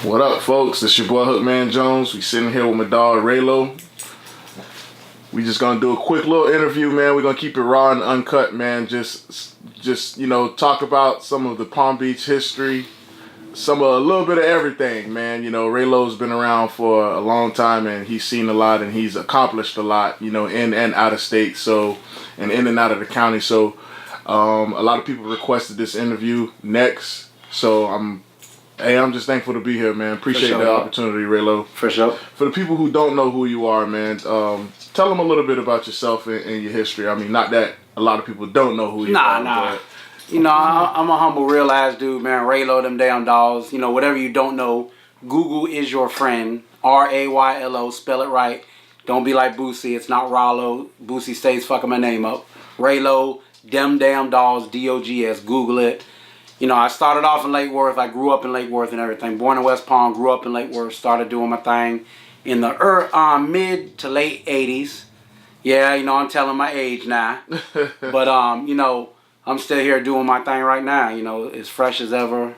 What up, folks? It's your boy Hookman Jones. We sitting here with my dog Raylo. We just gonna do a quick little interview, man. We're gonna keep it raw and uncut, man. Just talk about some of the Palm Beach history, a little bit of everything, man. Raylo's been around for a long time, and he's seen a lot, and he's accomplished a lot, in and out of state, and in and out of the county. So, a lot of people requested this interview next. So I'm just thankful to be here, man. Appreciate the opportunity, Raylo. For sure. For the people who don't know who you are, man, tell them a little bit about yourself and your history. I mean, not that a lot of people don't know who you are. Nah. I'm a humble, real ass dude, man. Raylo, them damn Dawgs. Whatever you don't know, Google is your friend. Raylo, spell it right. Don't be like Boosie. It's not Rollo. Boosie stays fucking my name up. Raylo, them damn Dawgs, Dogs. Google it. I started off in Lake Worth. I grew up in Lake Worth and everything. Born in West Palm, grew up in Lake Worth. Started doing my thing in the mid to late 80s. Yeah, I'm telling my age now. But, I'm still here doing my thing right now. As fresh as ever.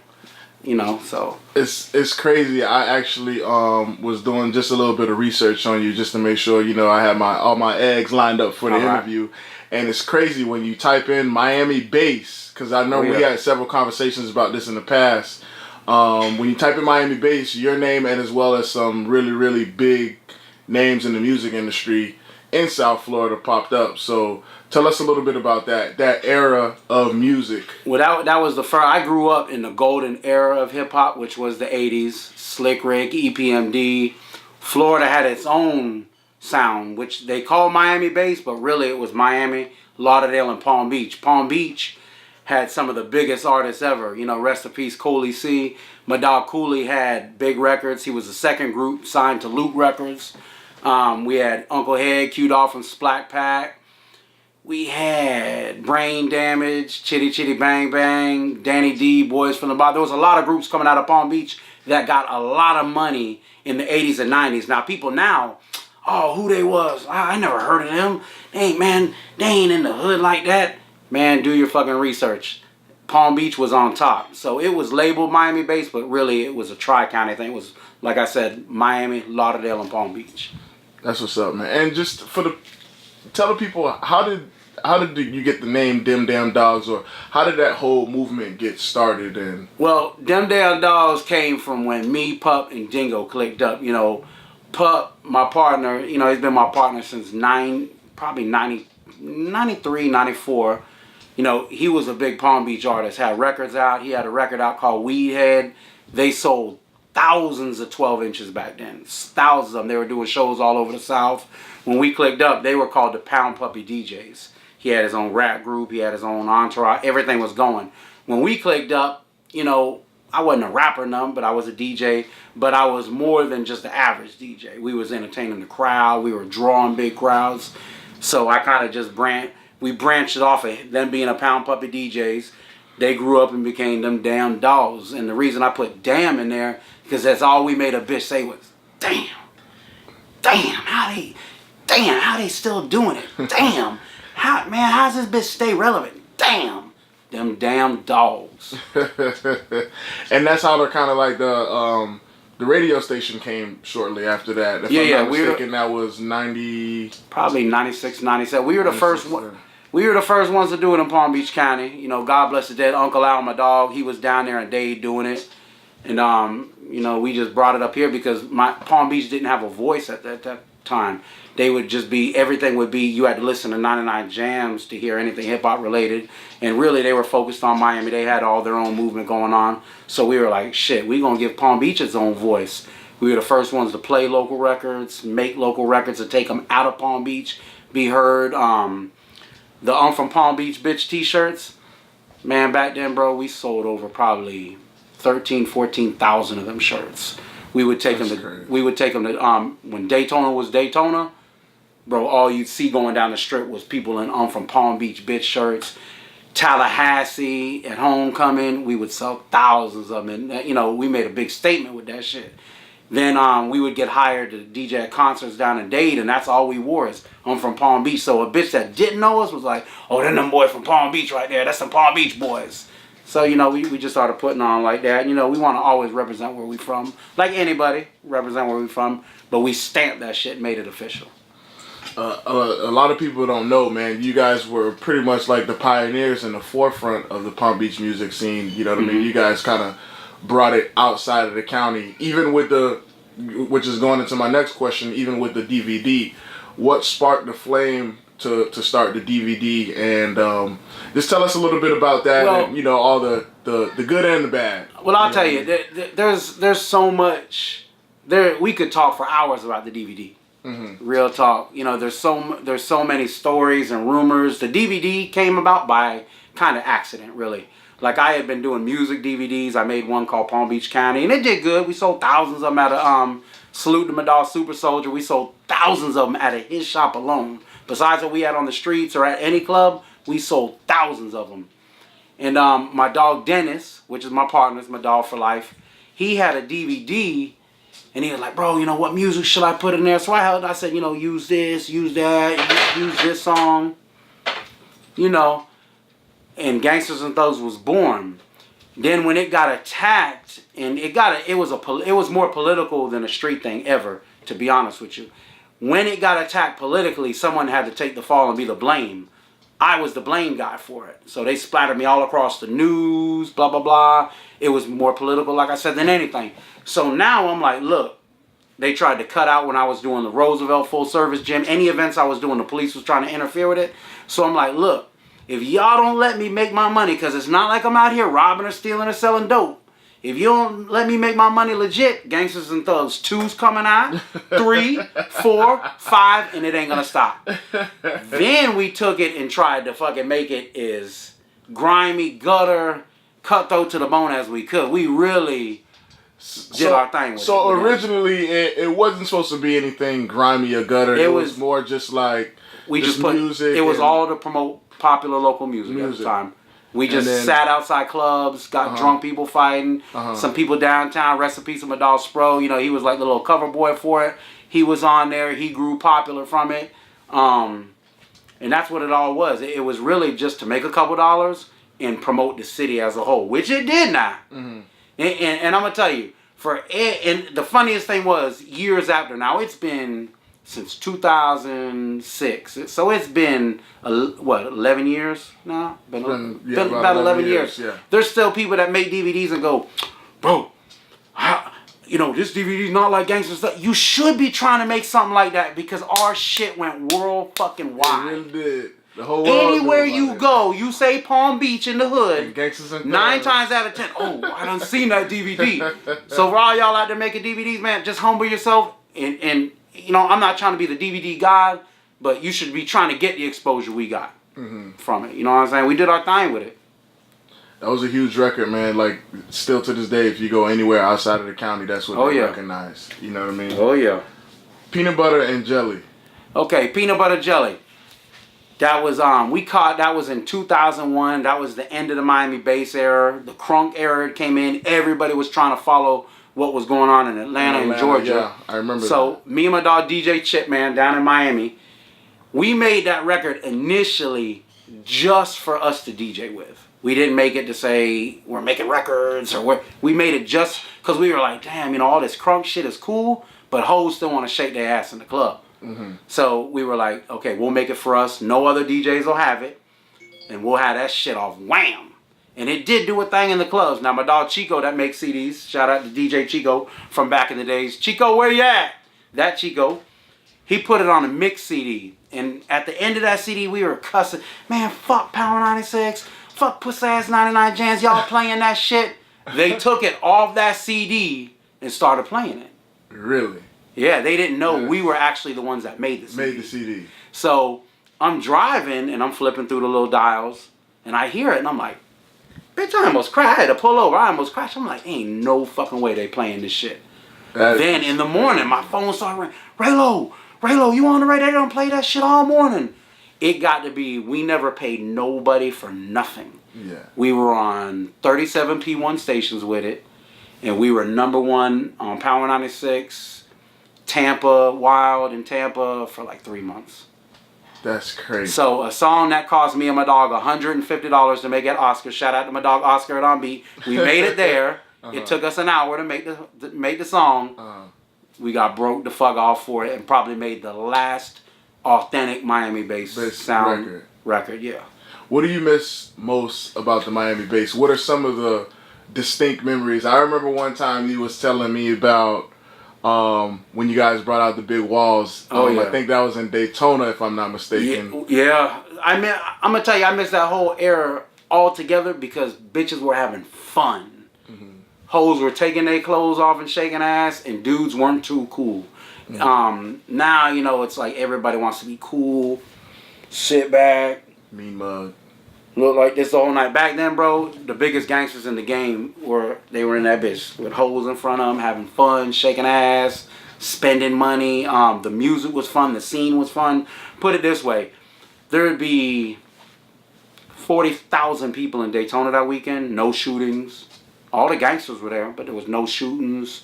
So. It's crazy. I actually was doing just a little bit of research on you just to make sure, I had all my eggs lined up for the interview. And it's crazy when you type in Miami bass, because I know we had several conversations about this in the past. When you type in Miami bass, your name and as well as some really, really big names in the music industry in South Florida popped up. So tell us a little bit about that era of music. Well, that was the first. I grew up in the golden era of hip hop, which was the 80s. Slick Rick, EPMD. Florida had its own sound, which they call Miami bass, but really it was Miami, Lauderdale, and Palm Beach. Palm Beach had some of the biggest artists ever. Rest in peace, Cooley C. My dog Cooley had big records. He was the second group signed to Loot Records. We had Uncle Head, Q'd off from Splack Pack. We had Brain Damage, Chitty Chitty Bang Bang, Danny D, Boys from the Bottom. There was a lot of groups coming out of Palm Beach that got a lot of money in the 80s and 90s. Now, people now, who they was, I never heard of them. They ain't in the hood like that. Man, do your fucking research. Palm Beach was on top. So it was labeled Miami bass, but really it was a tri-county thing. It was, like I said, Miami, Lauderdale, and Palm Beach. That's what's up, man. And just tell the people, how did you get the name Dem Damn Dawgs, or how did that whole movement get started? And well, Dem Damn Dawgs came from when me, Pup, and Dingo clicked up. Pup, my partner, he's been my partner since 93, 94. He was a big Palm Beach artist, had records out. He had a record out called Weed Head. They sold thousands of 12 inches back then. Thousands of them. They were doing shows all over the South. When we clicked up, they were called the Pound Puppy DJs. He had his own rap group. He had his own entourage. Everything was going. When we clicked up, I wasn't a rapper none, but I was a DJ. But I was more than just the average DJ. We was entertaining the crowd. We were drawing big crowds. So I kind of just we branched it off of them being a Pound Puppy DJs. They grew up and became them damn Dawgs. And the reason I put damn in there, because that's all we made a bitch say was, damn, how they still doing it? Damn, how's this bitch stay relevant? Damn, them damn Dawgs. And that's how they're kind of like the radio station came shortly after that. If I'm not mistaken, that was 90... Probably 96, 97. We were the first one. We were the first ones to do it in Palm Beach County. God bless the dead Uncle Al, my dog. He was down there in Dade doing it. And, we just brought it up here because Palm Beach didn't have a voice at that time. They would just everything would be, you had to listen to 99 Jams to hear anything hip-hop related. And really, they were focused on Miami. They had all their own movement going on. So we were like, shit, we're going to give Palm Beach its own voice. We were the first ones to play local records, make local records, to take them out of Palm Beach, be heard. The I'm from Palm Beach bitch t-shirts, man, back then, bro, we sold over probably 14,000 of them shirts. We would take them to when Daytona was Daytona, bro, all you'd see going down the strip was people in I'm from Palm Beach bitch shirts. Tallahassee at homecoming, we would sell thousands of them, and we made a big statement with that shit. Then we would get hired to DJ at concerts down in Dade, and that's all we wore is I'm from Palm Beach. So a bitch that didn't know us was like, oh, them boys from Palm Beach right there. That's some Palm Beach boys. So, you know, we just started putting on like that. You know, we want to always represent where we from. Like anybody, represent where we from. But we stamped that shit and made it official. A lot of people don't know, man. You guys were pretty much like the pioneers in the forefront of the Palm Beach music scene. You know what I mean? You guys kind of brought it outside of the county. Even with which is going into my next question, even with the DVD, what sparked the flame to start the DVD? And just tell us a little bit about that, well, and, you know, all the good and the bad. Well, I'll tell you, there's so much. We could talk for hours about the DVD. Mm-hmm. Real talk. You know, there's so many stories and rumors. The DVD came about by kind of accident, really. Like, I had been doing music DVDs. I made one called Palm Beach County, and it did good. We sold thousands of them at a Salute to My Dog Super Soldier. We sold thousands of them at his shop alone. Besides what we had on the streets or at any club, we sold thousands of them. And my dog Dennis, which is my partner, is my dog for life, he had a DVD, and he was like, bro, you know, what music should I put in there? So I said, you know, use this, use that, use this song, you know. And Gangsters and Thugs was born. Then when it got attacked, and it was more political than a street thing ever, to be honest with you. When it got attacked politically, someone had to take the fall and be the blame. I was the blame guy for it. So they splattered me all across the news, blah, blah, blah. It was more political, like I said, than anything. So now I'm like, look, they tried to cut out when I was doing the Roosevelt full service gym. Any events I was doing, the police was trying to interfere with it. So I'm like, look, if y'all don't let me make my money, because it's not like I'm out here robbing or stealing or selling dope. If you don't let me make my money legit, Gangsters and Thugs 2's coming out, 3, 4, 5, and it ain't gonna stop. Then we took it and tried to fucking make it as grimy, gutter, cutthroat to the bone as we could. We really did our thing with it. So originally, it wasn't supposed to be anything grimy or gutter. It was more just like we just put music. It was all to promote popular local music at the time. We just sat outside clubs, got drunk people fighting. Some people downtown, rest in peace of my dog Spro. You know, he was like the little cover boy for it. He was on there. He grew popular from it. And that's what it all was. It was really just to make a couple dollars and promote the city as a whole, which it did now. Mm-hmm. And I'm going to tell you, and the funniest thing was, years after, now it's been since 2006. So it's been, 11 years now? Been about 11 years. Yeah. There's still people that make DVDs and go, bro, you know, this DVD's not like gangster stuff. You should be trying to make something like that because our shit went world fucking wide. It really did. The whole world. Anywhere you go, you say Palm Beach in the hood, and 9 times out of 10, oh, I done seen that DVD. So for all y'all out there making DVDs, man, just humble yourself and you know, I'm not trying to be the DVD god, but you should be trying to get the exposure we got from it. You know what I'm saying? We did our thing with it. That was a huge record, man. Like, still to this day, if you go anywhere outside of the county, that's what they recognize. You know what I mean? Oh, yeah. Peanut Butter and Jelly. Okay, Peanut Butter Jelly. That was, that was in 2001. That was the end of the Miami bass era. The crunk era came in. Everybody was trying to follow what was going on in Atlanta and Georgia. Yeah, I remember so that. Me and my dog DJ Chip, man, down in Miami, we made that record initially just for us to DJ with. We didn't make it to say we're making records or we made it just because we were like, damn, you know, all this crunk shit is cool, but hoes still want to shake their ass in the club. Mm-hmm. So we were like, okay, we'll make it for us. No other DJs will have it, and we'll have that shit off wham. And it did do a thing in the clubs. Now, my dog Chico that makes CDs, shout out to DJ Chico from back in the days. Chico, where you at? That Chico. He put it on a mix CD. And at the end of that CD, we were cussing. Man, fuck Power 96. Fuck Pussy Ass 99 Jams. Y'all playing that shit. They took it off that CD and started playing it. Really? Yeah, they didn't know we were actually the ones that made the CD. Made the CD. So I'm driving and I'm flipping through the little dials. And I hear it and I'm like, bitch, I almost crashed. I had to pull over. I almost crashed. I'm like, ain't no fucking way they playing this shit. Then in the morning, my phone started ringing. Raylo, you on the radio? They don't play that shit all morning. It got to be, we never paid nobody for nothing. Yeah. We were on 37 P1 stations with it. And we were #1 on Power 96, Tampa, Wild in Tampa for like 3 months. That's crazy. So a song that cost me and my dog $150 to make at Oscar. Shout out to my dog Oscar at On Beat. We made it there. It took us an hour to make the song. We got broke the fuck off for it and probably made the last authentic Miami bass sound record. Yeah. What do you miss most about the Miami bass? What are some of the distinct memories? I remember one time you was telling me about when you guys brought out the big walls. I think that was in Daytona, if I'm not mistaken. Yeah. I'm gonna tell you, I miss that whole era altogether because bitches were having fun. Hoes were taking their clothes off and shaking ass, and dudes weren't too cool. Now, you know, it's like everybody wants to be cool, sit back, mean mug, look like this the whole night. Back then, bro, the biggest gangsters in the game were in that bitch with hoes in front of them, having fun, shaking ass, spending money. The music was fun, the scene was fun. Put it this way, there'd be 40,000 people in Daytona that weekend, no shootings. All the gangsters were there, but there was no shootings.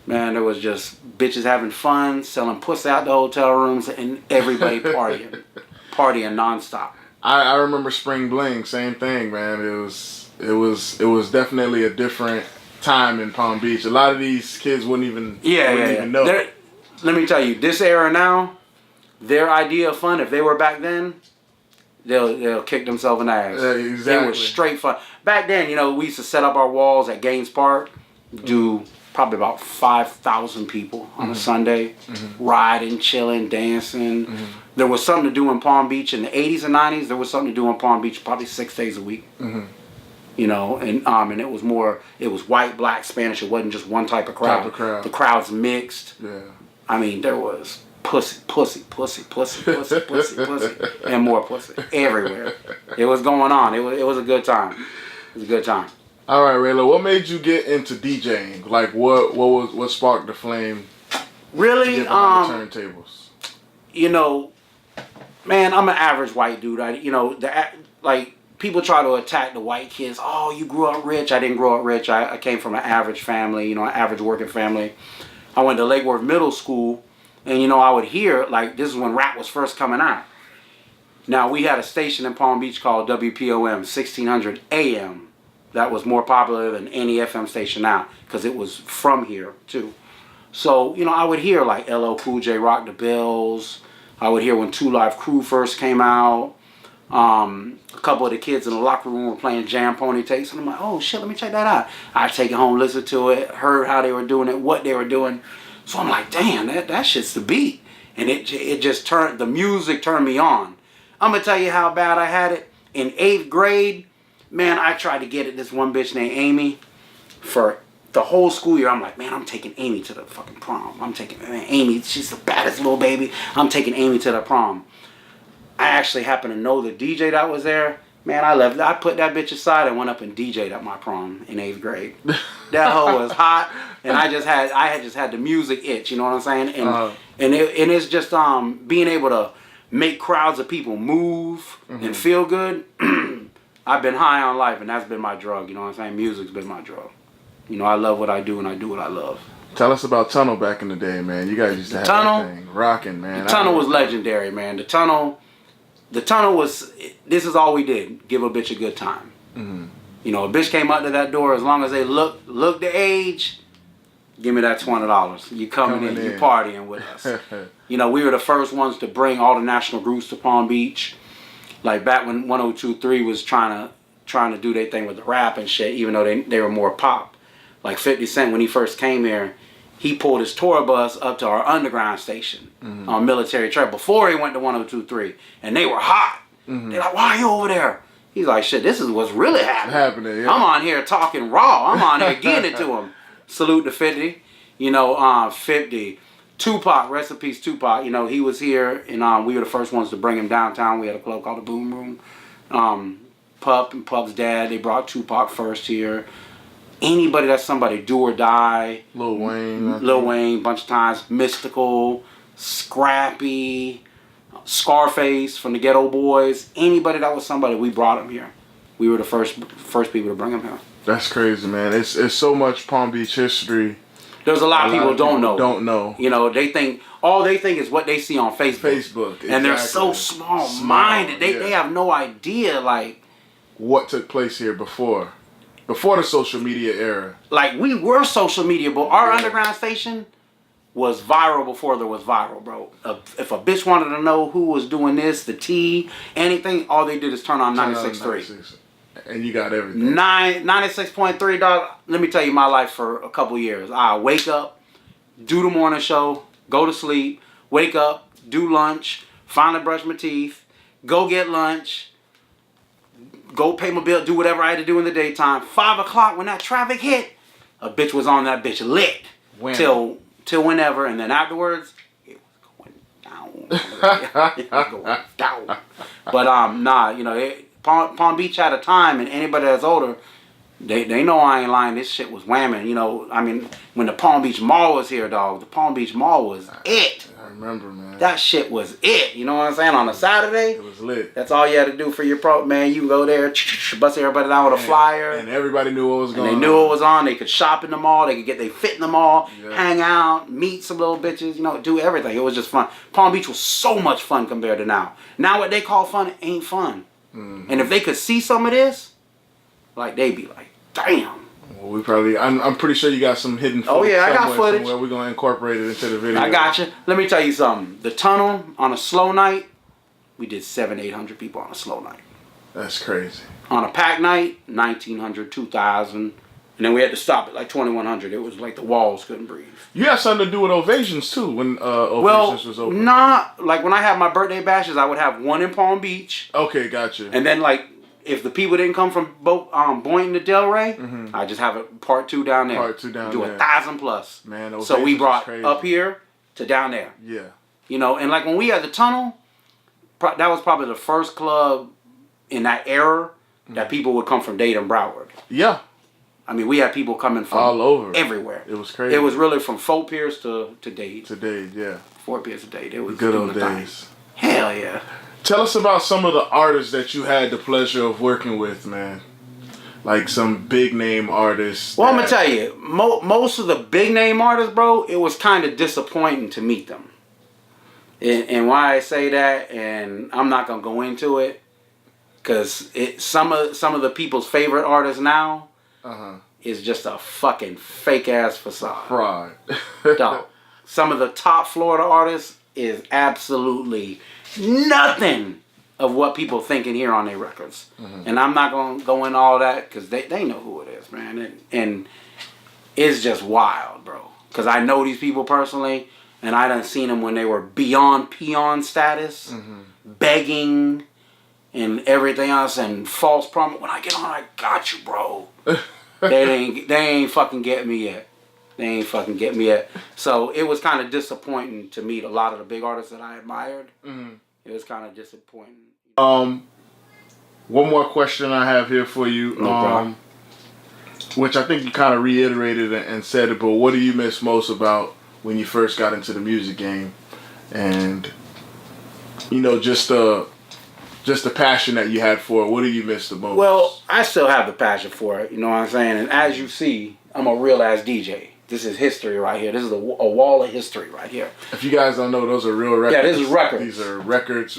Man, there was just bitches having fun, selling pussy out the hotel rooms, and everybody partying nonstop. I remember Spring Bling, same thing, man. It was definitely a different time in Palm Beach. A lot of these kids wouldn't even know. Let me tell you, this era now, their idea of fun, if they were back then, they'll kick themselves in the ass. Exactly. They were straight fun. Back then, you know, we used to set up our walls at Gaines Park, do probably about 5,000 people on a Sunday, riding, chilling, dancing. There was something to do in Palm Beach in the 80s and 90s. There was something to do in Palm Beach probably 6 days a week. You know, and it was white, black, Spanish. It wasn't just one type of crowd. The crowds mixed. Yeah. I mean, there was pussy, and more pussy everywhere. It was going on. It was a good time. It was a good time. All right, Raylo, what made you get into DJing? Like, what sparked the flame? Really, to get behind the turntables. You know, man, I'm an average white dude. People try to attack the white kids. Oh, you grew up rich. I didn't grow up rich. I came from an average family. You know, an average working family. I went to Lake Worth Middle School. And, you know, I would hear, like, this is when rap was first coming out. Now, we had a station in Palm Beach called WPOM, 1600 AM. That was more popular than any FM station now, because it was from here, too. So, you know, I would hear, like, LL Cool J Rock the Bells. I would hear when 2 Live Crew first came out. A couple of the kids in the locker room were playing Jam Pony tapes. And I'm like, oh, shit, let me check that out. I take it home, listen to it, heard how they were doing it, what they were doing. So I'm like, damn, that shit's the beat. And it just turned, the music turned me on. I'm going to tell you how bad I had it. In 8th grade, man, I tried to get at this one bitch named Amy for the whole school year. I'm like, man, I'm taking Amy to the fucking prom. Amy, she's the baddest little baby. I'm taking Amy to the prom. I actually happened to know the DJ that was there. Man, I put that bitch aside and went up and DJ'd at my prom in 8th grade. That hoe was hot, and I had just had the music itch, you know what I'm saying? And it's just being able to make crowds of people move and feel good. I've been high on life, and that's been my drug, you know what I'm saying? Music's been my drug. You know, I love what I do, and I do what I love. Tell us about Tunnel back in the day, man. You guys used to have that thing rocking, man. The Tunnel was legendary, man. The Tunnel was, this is all we did, give a bitch a good time. You know, a bitch came up to that door, as long as they look the age, give me that $20. You coming in, you partying with us. You know, we were the first ones to bring all the national groups to Palm Beach. Like back when 102.3 was trying to do their thing with the rap and shit, even though they were more pop. Like 50 Cent, when he first came here, he pulled his tour bus up to our underground station on Military Trail before he went to 102.3, and they were hot. They're like, why are you over there? He's like, shit, this is what's really happening. Yeah. I'm on here talking raw. I'm on here getting it to him. Salute to 50. You know, 50. Tupac, rest in peace, Tupac. You know, he was here, and we were the first ones to bring him downtown. We had a club called the Boom Room. Pup and Pup's dad, they brought Tupac first here. Anybody that's somebody, Do or Die. Lil Wayne. A bunch of times. Mystical, Scrappy, Scarface from the Ghetto Boys. Anybody that was somebody, we brought him here. We were the first people to bring him here. That's crazy, man. It's so much Palm Beach history There's a lot of people don't know. Don't know. You know, they think is what they see on Facebook. Exactly. And they're so small-minded. They have no idea, like, what took place here before the social media era. Like, we were social media, but our underground station was viral before there was viral, bro. If a bitch wanted to know who was doing this, the T, anything, all they did is turn on 96.3. And you got everything. 96.3, dog. Let me tell you my life for a couple years. I wake up, do the morning show, go to sleep, wake up, do lunch, finally brush my teeth, go get lunch, go pay my bill, do whatever I had to do in the daytime. 5 o'clock when that traffic hit, a bitch was on that bitch lit till whenever, and then afterwards it was going down. It was going down. But nah, you know, Palm Beach had a time, and anybody that's older, they know I ain't lying. This shit was whamming. You know, I mean, when the Palm Beach Mall was here, dog, the Palm Beach Mall was it. I remember, man. That shit was it. You know what I'm saying? On a Saturday, it was lit. That's all you had to do for your pro, man. You can go there, bust everybody down with a flyer. And everybody knew what was going on. They knew what was on. They could shop in the mall. They could get their fit in the mall, hang out, meet some little bitches, you know, do everything. It was just fun. Palm Beach was so much fun compared to now. Now what they call fun ain't fun. Mm-hmm. And if they could see some of this, like, they'd be like, damn. Well, we probably, I'm pretty sure you got some hidden footage. Oh, yeah, I got footage. Somewhere. We're going to incorporate it into the video. I got you. Let me tell you something. The tunnel, on a slow night, we did 700-800 people on a slow night. That's crazy. On a packed night, 1,900, 2,000. And then we had to stop at like 2,100. It was like the walls couldn't breathe. You had something to do with Ovations, too, when Ovations was open. Not, like when I had my birthday bashes, I would have one in Palm Beach. Okay, gotcha. And then, like, if the people didn't come from Boynton to Delray, I just have a part 2 down there. Part 2 down there. Do 1,000 plus. Man, those so we brought up here to down there. Yeah. You know, and like when we had the tunnel, that was probably the first club in that era that people would come from Dade and Broward. Yeah. I mean, we had people coming from all over, everywhere. It was crazy. It was really from Fort Pierce to Dade. To Dade, yeah. Fort Pierce to Dade. It was good old days. Hell yeah. Tell us about some of the artists that you had the pleasure of working with, man. Like some big name artists. Well, I'm gonna tell you, most of the big name artists, bro, it was kind of disappointing to meet them. And why I say that, and I'm not gonna go into it, cause some of the people's favorite artists now. Is just a fucking fake ass facade. Fraud. Dog. Some of the top Florida artists is absolutely nothing of what people thinking here on their records. And I'm not gonna go into all that because they know who it is, man. And it's just wild, bro. Because I know these people personally, and I done seen them when they were beyond peon status, begging and everything else, and false promise. When I get on, I got you, bro. They ain't fucking get me yet. They ain't fucking get me yet. So it was kind of disappointing to meet a lot of the big artists that I admired. It was kind of disappointing. One more question I have here for you. No problem. Which I think you kind of reiterated and said it, but what do you miss most about when you first got into the music game? And, you know, just the passion that you had for it. What do you miss the most? Well, I still have the passion for it. You know what I'm saying? And as you see, I'm a real ass DJ. This is history right here. This is a wall of history right here. If you guys don't know, those are real records. Yeah, this is records. These are records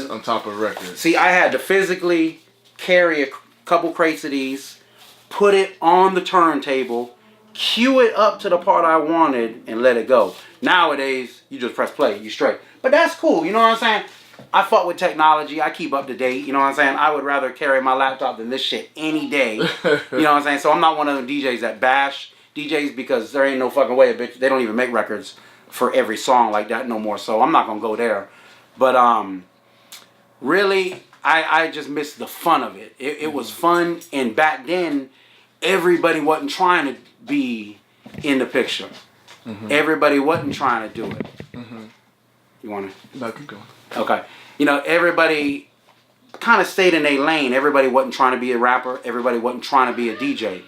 on top of records. See, I had to physically carry a couple crates of these, put it on the turntable, cue it up to the part I wanted, and let it go. Nowadays, you just press play. You straight. But that's cool. You know what I'm saying? I fuck with technology. I keep up to date. You know what I'm saying? I would rather carry my laptop than this shit any day. You know what I'm saying? So I'm not one of them DJs that bash DJs because there ain't no fucking way, bitch. They don't even make records for every song like that no more. So I'm not gonna go there. But really, I just miss the fun of it. It was fun, and back then, everybody wasn't trying to be in the picture. Everybody wasn't trying to do it. You want to? No, keep going. Okay. You know, everybody kind of stayed in their lane. Everybody wasn't trying to be a rapper. Everybody wasn't trying to be a DJ.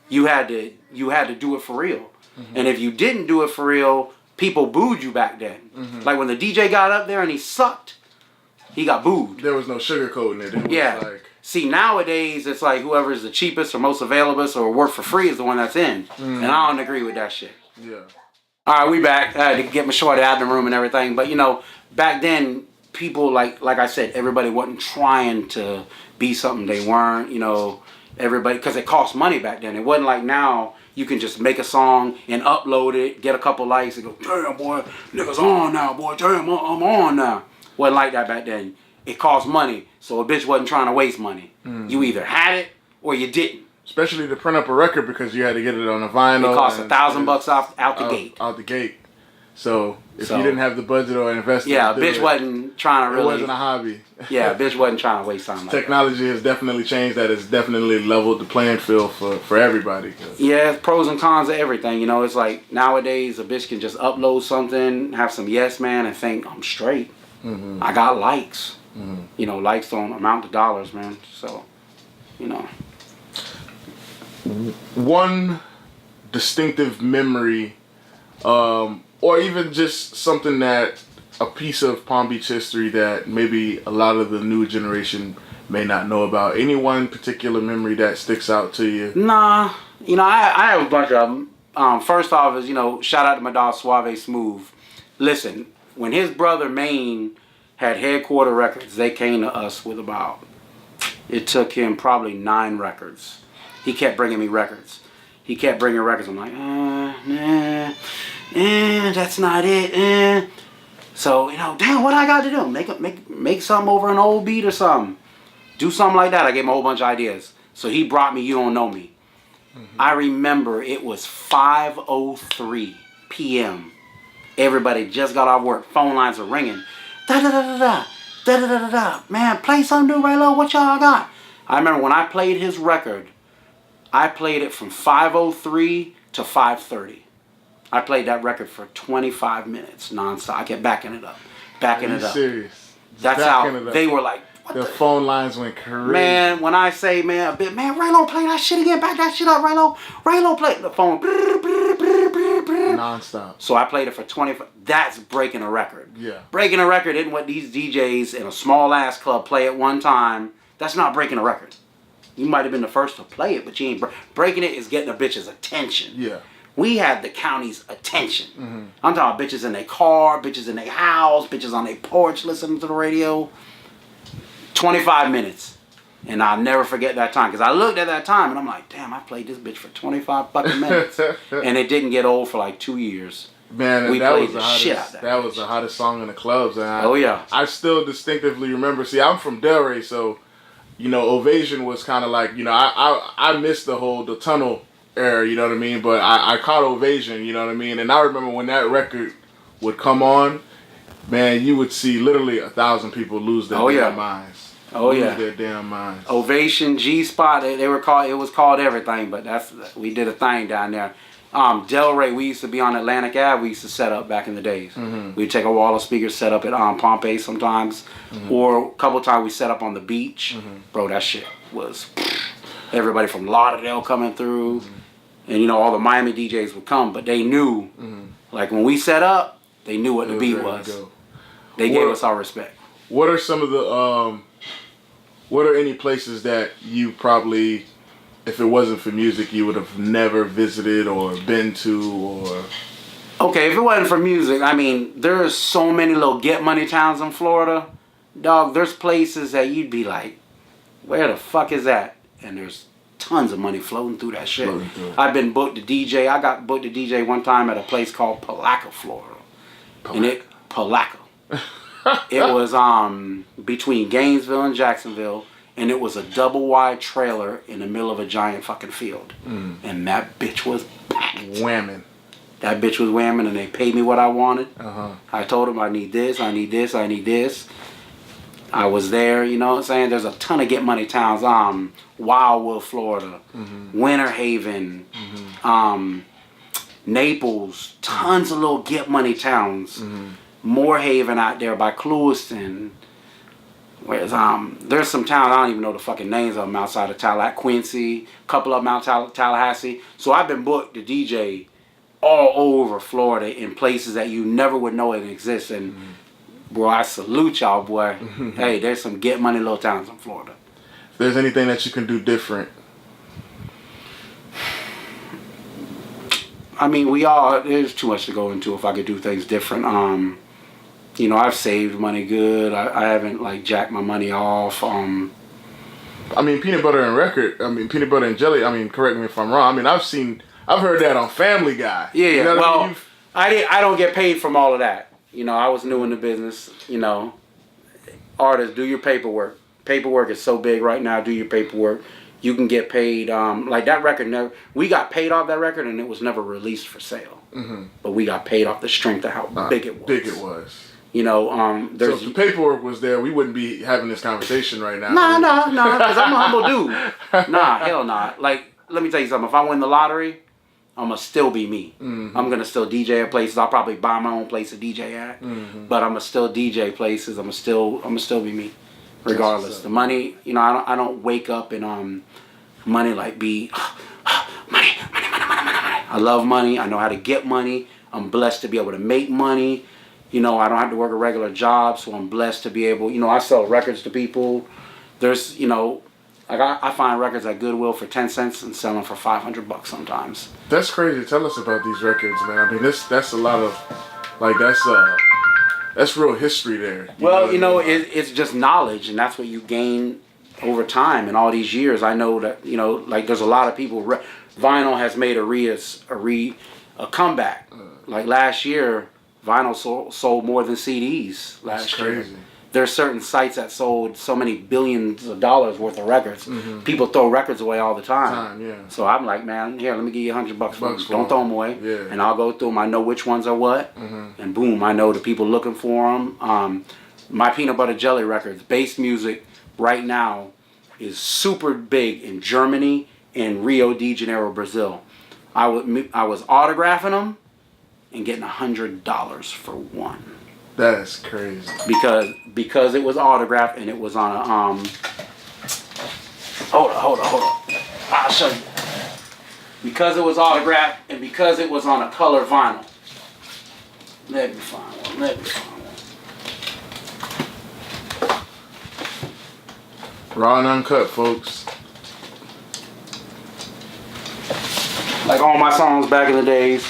You had to do it for real. And if you didn't do it for real, people booed you back then. Like when the DJ got up there and he sucked, he got booed. There was no sugarcoating it. It was like... See, nowadays, it's like whoever's the cheapest or most available or work for free is the one that's in. And I don't agree with that shit. Yeah. All right, we back. I had to get my shorty out of the room and everything. But, you know, back then, people, like I said, everybody wasn't trying to be something they weren't, you know, everybody, because it cost money back then. It wasn't like now you can just make a song and upload it, get a couple likes and go, damn, boy, niggas on now, boy, damn, I'm on now. Wasn't like that back then. It cost money, so a bitch wasn't trying to waste money. Mm-hmm. You either had it or you didn't. Especially to print up a record because you had to get it on a vinyl. It cost $1,000 out the gate. Out the gate. So if you didn't have the budget or investment, yeah, a bitch wasn't trying to really. It wasn't a hobby. Yeah, a bitch wasn't trying to waste time. Technology has definitely changed that. It's definitely leveled the playing field for everybody. Yeah, it's pros and cons of everything. You know, it's like nowadays a bitch can just upload something, have some yes man, and think I'm straight. Mm-hmm. I got likes. Mm-hmm. You know, likes don't amount to dollars, man. So, you know. One distinctive memory, or even just something that a piece of Palm Beach history that maybe a lot of the new generation may not know about. Any one particular memory that sticks out to you? Nah, you know, I have a bunch of them. First off is, you know, shout out to my dog Suave Smooth. Listen, when his brother Maine had Headquarter Records, they came to us with it took him probably 9 records. He kept bringing me records. He kept bringing records. I'm like, that's not it. So, you know, damn, what I got to do? Make something over an old beat or something. Do something like that. I gave him a whole bunch of ideas. So he brought me You Don't Know Me. Mm-hmm. I remember it was 5:03 p.m. Everybody just got off work. Phone lines are ringing. Da-da-da-da-da. Da-da-da-da-da. Man, play something new, Raylo. What y'all got? I remember when I played his record, I played it from 5:03 to 5:30. I played that record for 25 minutes nonstop. I kept backing it up. Backing it up. Serious? That's how they were like, what the phone lines went crazy. Man, when I say, man, Raylo, play that shit again. Back that shit up, Raylo. Raylo, play the phone. Nonstop. So I played it for 25. That's breaking a record. Yeah. Breaking a record isn't what these DJs in a small ass club play at one time. That's not breaking a record. You might have been the first to play it, but you ain't breaking it is getting a bitch's attention. Yeah. We had the county's attention. Mm-hmm. I'm talking bitches in their car, bitches in their house, bitches on their porch listening to the radio. 25 minutes. And I'll never forget that time. Because I looked at that time and I'm like, damn, I played this bitch for 25 fucking minutes. And it didn't get old for like 2 years. Man, we played the shit out of that. That was the hottest song in the clubs. And I still distinctively remember. See, I'm from Delray, so, you know, Ovation was kind of like, you know, I missed the tunnel era, you know what I mean? But I caught Ovation, you know what I mean? And I remember when that record would come on, man, you would see literally 1,000 people lose their damn minds. Lose their damn minds. Ovation, G-Spot, they were called. It was called everything, but we did a thing down there. Delray, we used to be on Atlantic Ave. We used to set up back in the days. Mm-hmm. We'd take a wall of speakers, set up at Pompey sometimes, or a couple times we set up on the beach. Mm-hmm. Bro, that shit was everybody from Lauderdale coming through, and you know all the Miami DJs would come, but they knew, like when we set up, they knew what the beat was. They gave us our respect. What are some of the what are any places that you probably, if it wasn't for music, you would have never visited or been to, or? Okay, if it wasn't for music, I mean, there's so many little get money towns in Florida. Dog, there's places that you'd be like, where the fuck is that? And there's tons of money floating through that shit. I've been booked to DJ. I got booked to DJ one time at a place called Palaca, Florida. Palaca. It was between Gainesville and Jacksonville, and it was a double wide trailer in the middle of a giant fucking field. And that bitch was packed. Whamming. That bitch was whamming, and they paid me what I wanted. I told them I need this, I need this, I need this. I was there, you know what I'm saying? There's a ton of get money towns. Wildwood, Florida, Winter Haven, Naples, tons of little get money towns. Moorhaven out there by Clewiston. Whereas there's some towns I don't even know the fucking names of them outside of Tallahassee, Quincy, a couple of them out Tallahassee. So I've been booked to DJ all over Florida in places that you never would know it exists. And bro, I salute y'all, boy. Hey, there's some get money little towns in Florida. If there's anything that you can do different. I mean, there's too much to go into if I could do things different. You know, I've saved money good. I haven't like jacked my money off. I mean, peanut butter and jelly. I mean, correct me if I'm wrong. I mean, I've heard that on Family Guy. Yeah, you know well, what I mean? I don't get paid from all of that. You know, I was new in the business. You know, artists, do your paperwork. Paperwork is so big right now. Do your paperwork. You can get paid. Like that record, we got paid off that record, and it was never released for sale. Mm-hmm. But we got paid off the strength of how big it was. You know, so if the paperwork was there, we wouldn't be having this conversation right now. Nah, because I'm a humble dude. Nah, hell nah. Like, let me tell you something. If I win the lottery, I'm going to still be me. Mm-hmm. I'm going to still DJ at places. I'll probably buy my own place to DJ at. Mm-hmm. But I'm going to still DJ places. I'm going to still be me, regardless. The money, you know, I don't wake up and money like money. I love money. I know how to get money. I'm blessed to be able to make money. You know, I don't have to work a regular job, so I'm blessed to be able, you know, I sell records to people. There's, you know, like I find records at Goodwill for 10 cents and sell them for $500 sometimes. That's crazy. Tell us about these records, man. I mean, that's a lot of, like, that's real history there. It's just knowledge, and that's what you gain over time. And all these years, I know that, you know, like there's a lot of people, vinyl has made a comeback. Like last year, vinyl sold more than CDs last year. Crazy. There's certain sites that sold so many billions of dollars worth of records. Mm-hmm. People throw records away all the time. Yeah. So I'm like, man, here, let me give you $100 for them. Don't throw them away. Yeah. And I'll go through them. I know which ones are what. Mm-hmm. And boom, I know the people looking for them. My peanut butter jelly records, bass music right now is super big in Germany and Rio de Janeiro, Brazil. I was autographing them and getting $100 for one. That's crazy. Because it was autographed and it was on a hold on. I'll show you. Because it was autographed and because it was on a color vinyl. Let me find one. Raw and uncut, folks. Like all my songs back in the days,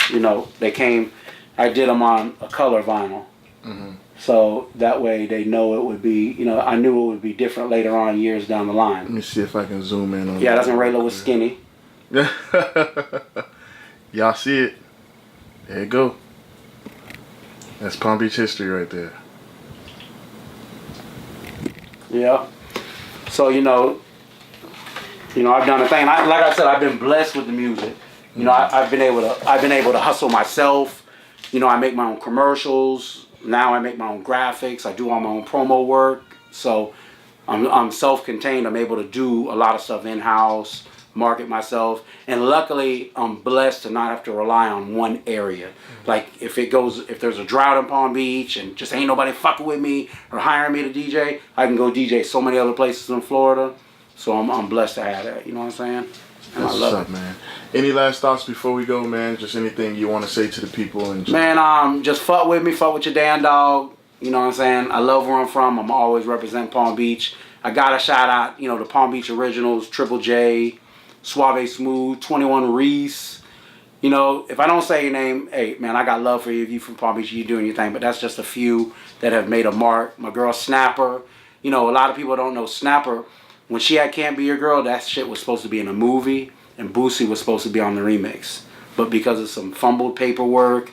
you know, I did them on a color vinyl. Mm-hmm. So that way they know it would be, you know, I knew it would be different later on, years down the line. Let me see if I can zoom in on. Yeah, that's when Raylo was skinny. Y'all see it? There you go. That's Palm Beach history right there. Yeah. So, you know, I've done a thing. Like I said, I've been blessed with the music. You know, I've been able to hustle myself. You know, I make my own commercials. Now I make my own graphics. I do all my own promo work. So I'm self-contained. I'm able to do a lot of stuff in-house, market myself. And luckily, I'm blessed to not have to rely on one area. Like if there's a drought in Palm Beach and just ain't nobody fucking with me or hiring me to DJ, I can go DJ so many other places in Florida. So I'm blessed to have that. You know what I'm saying? And that's I love what's up, man. Any last thoughts before we go, man? Just anything you want to say to the people? Man, just fuck with me. Fuck with your damn dog. You know what I'm saying? I love where I'm from. I'm always represent Palm Beach. I got to shout out, you know, the Palm Beach Originals, Triple J, Suave Smooth, 21 Reese. You know, if I don't say your name, hey, man, I got love for you. If you from Palm Beach, you doing your thing. But that's just a few that have made a mark. My girl Snapper. You know, a lot of people don't know Snapper. When she had Can't Be Your Girl, that shit was supposed to be in a movie, and Boosie was supposed to be on the remix. But because of some fumbled paperwork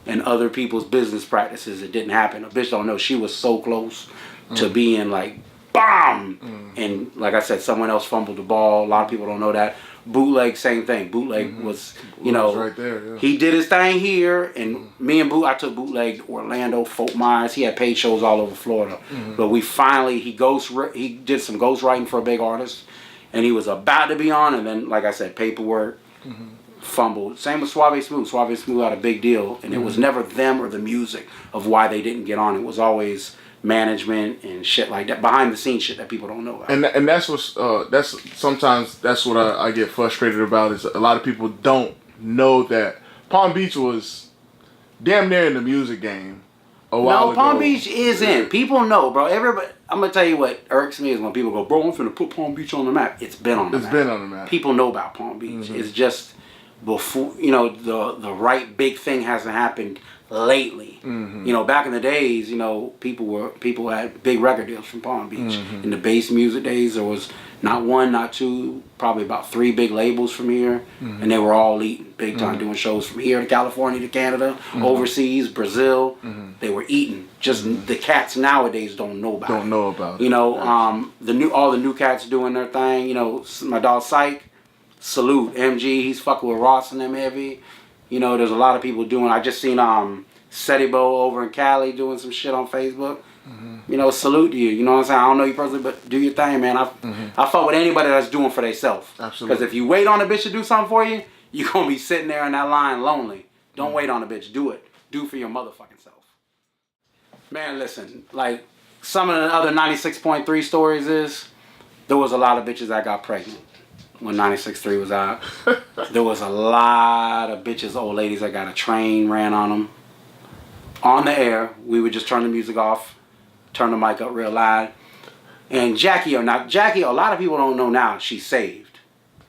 and other people's business practices, it didn't happen. A bitch don't know she was so close to being like, BOM! And like I said, someone else fumbled the ball. A lot of people don't know that. Bootleg, same thing. Bootleg was, you know, was right there, yeah. He did his thing here, and me and I took Bootleg to Orlando, Fort Myers. He had paid shows all over Florida. But we finally, he did some ghostwriting for a big artist, and he was about to be on, and then, like I said, paperwork, fumbled. Same with Suave Smooth. Suave Smooth had a big deal, and it was never them or the music of why they didn't get on. It was always management and shit like that, behind the scenes shit that people don't know about. And that's sometimes that's what I get frustrated about, is a lot of people don't know that Palm Beach was damn near in the music game a while ago. Palm Beach is in. People know, bro. Everybody, I'm gonna tell you what irks me is when people go, bro, I'm finna put Palm Beach on the map. It's been on the map. It's been on the map. People know about Palm Beach. It's just before, the right big thing hasn't happened lately. Back in the days, people had big record deals from Palm Beach. In the bass music days, there was not one, not two, probably about 3 big labels from here, and they were all eating big time, doing shows from here to California to Canada, overseas, Brazil. They were eating. Just the cats nowadays don't know about. All the new cats doing their thing. My dog Psych, salute MG. He's fucking with Ross and them heavy. There's a lot of people doing. I just seen Setibo over in Cali doing some shit on Facebook. Salute to you. You know what I'm saying? I don't know you personally, but do your thing, man. I fuck with anybody that's doing for themselves. Absolutely. Because if you wait on a bitch to do something for you, you're going to be sitting there in that line lonely. Don't wait on a bitch. Do it. Do for your motherfucking self. Man, listen. Like, some of the other 96.3 stories is, there was a lot of bitches that got pregnant when 96.3 was out. There was a lot of bitches, old ladies that got a train ran on them. On the air, we would just turn the music off, turn the mic up real loud. And Jackie O, a lot of people don't know now she's saved.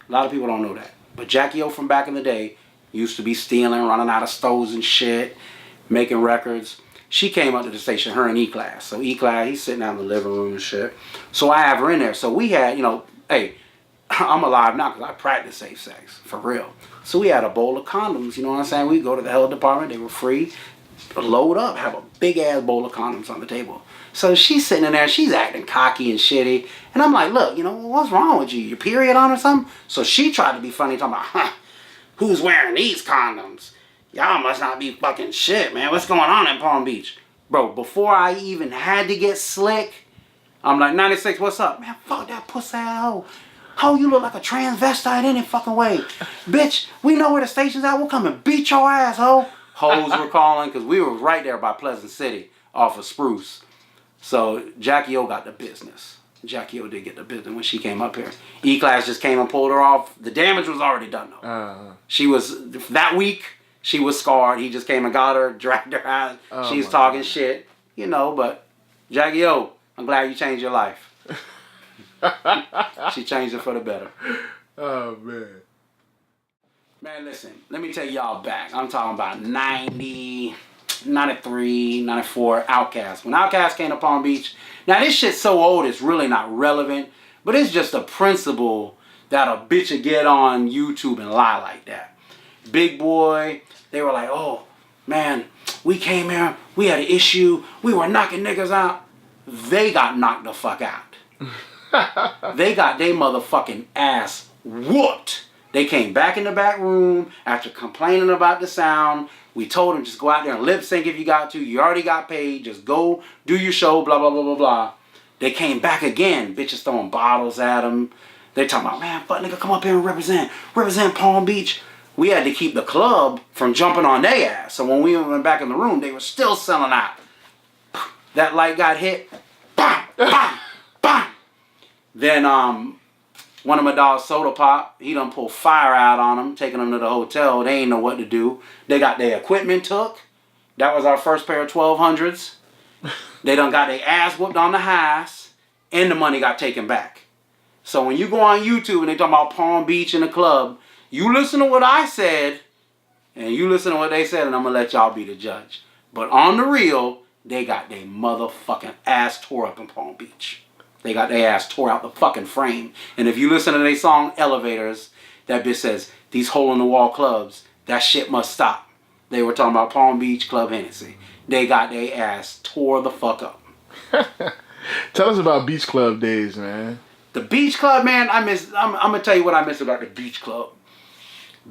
A lot of people don't know that. But Jackie O from back in the day used to be stealing, running out of stores and shit, making records. She came up to the station, her and E-Class. So E-Class, he's sitting down in the living room and shit. So I have her in there. So we had, hey, I'm alive now because I practice safe sex, for real. So we had a bowl of condoms, you know what I'm saying? We'd go to the health department, they were free. Load up, have a big ass bowl of condoms on the table. So she's sitting in there, she's acting cocky and shitty. And I'm like, look, what's wrong with you? Your period on or something? So she tried to be funny, talking about, who's wearing these condoms? Y'all must not be fucking shit, man. What's going on in Palm Beach? Bro, before I even had to get slick, I'm like, 96, what's up? Man, fuck that pussy ass hoe. Ho, you look like a transvestite any fucking way. Bitch, we know where the station's at. We'll come and beat your ass, ho. Hoes were calling because we were right there by Pleasant City off of Spruce. So Jackie O got the business. Jackie O did get the business when she came up here. E-Class just came and pulled her off. The damage was already done though. She was, that week, she was scarred. He just came and got her, dragged her out. She's talking shit, but Jackie O, I'm glad you changed your life. She changed it for the better. Oh, man. Man, listen, let me take y'all back. I'm talking about 90, 93, 94, Outkast. When Outkast came to Palm Beach, now this shit's so old it's really not relevant, but it's just a principle that a bitch would get on YouTube and lie like that. Big Boy, they were like, oh, man, we came here, we had an issue, we were knocking niggas out. They got knocked the fuck out. They got their motherfucking ass whooped. They came back in the back room after complaining about the sound. We told them just go out there and lip sync if you got to. You already got paid. Just go do your show, blah, blah, blah, blah, blah. They came back again. Bitches throwing bottles at them. They talking about, man, fuck nigga, come up here and represent Palm Beach. We had to keep the club from jumping on their ass. So when we went back in the room, they were still selling out. That light got hit. Bam, bam, bam. Then one of my dogs, Soda Pop, he done pulled fire out on them, taking them to the hotel. They ain't know what to do. They got their equipment took. That was our first pair of 1200s. They done got their ass whooped on the highs, and the money got taken back. So when you go on YouTube and they talk about Palm Beach in the club, you listen to what I said, and you listen to what they said, and I'm going to let y'all be the judge. But on the real, they got their motherfucking ass tore up in Palm Beach. They got their ass tore out the fucking frame. And if you listen to their song, Elevators, that bitch says, these hole-in-the-wall clubs, that shit must stop. They were talking about Palm Beach Club Hennessy. They got their ass tore the fuck up. Tell us about Beach Club days, man. The Beach Club, man, I'm going to tell you what I miss about the Beach Club.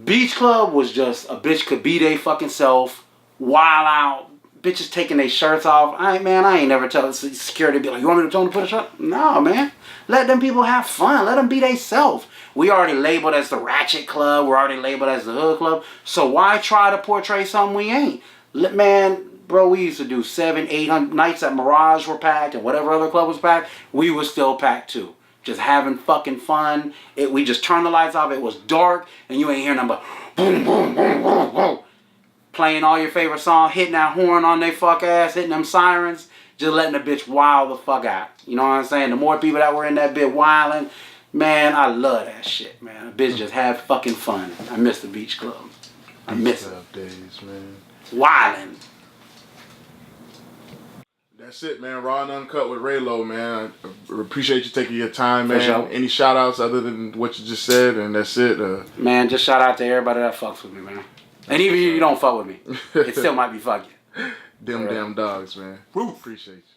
Beach Club was just a bitch could be their fucking self, wild out, bitches taking their shirts off. I ain't never tell security be like, you want me to tell them to put a shirt? No, man. Let them people have fun. Let them be they self. We already labeled as the Ratchet Club. We're already labeled as the Hood Club. So why try to portray something we ain't? Man, bro, we used to do 700, 800 nights at Mirage were packed and whatever other club was packed. We was still packed too. Just having fucking fun. We just turned the lights off. It was dark and you ain't hearing nothing but boom, boom, boom, boom, boom. Playing all your favorite song, hitting that horn on their fuck ass, hitting them sirens, just letting the bitch wild the fuck out. You know what I'm saying? The more people that were in that bit wilding, Man, I love that shit, man. A bitch just have fucking fun. I miss the beach club. I miss it. Days, man. Wildin'. That's it, man. Raw and Uncut with Raylo, man. I appreciate you taking your time, For man. sure. Any shout outs other than what you just said, and that's it. Man, just shout out to everybody that fucks with me, man. And even if you don't fuck with me, it still might be fucking. Them damn dogs, man. Appreciate you.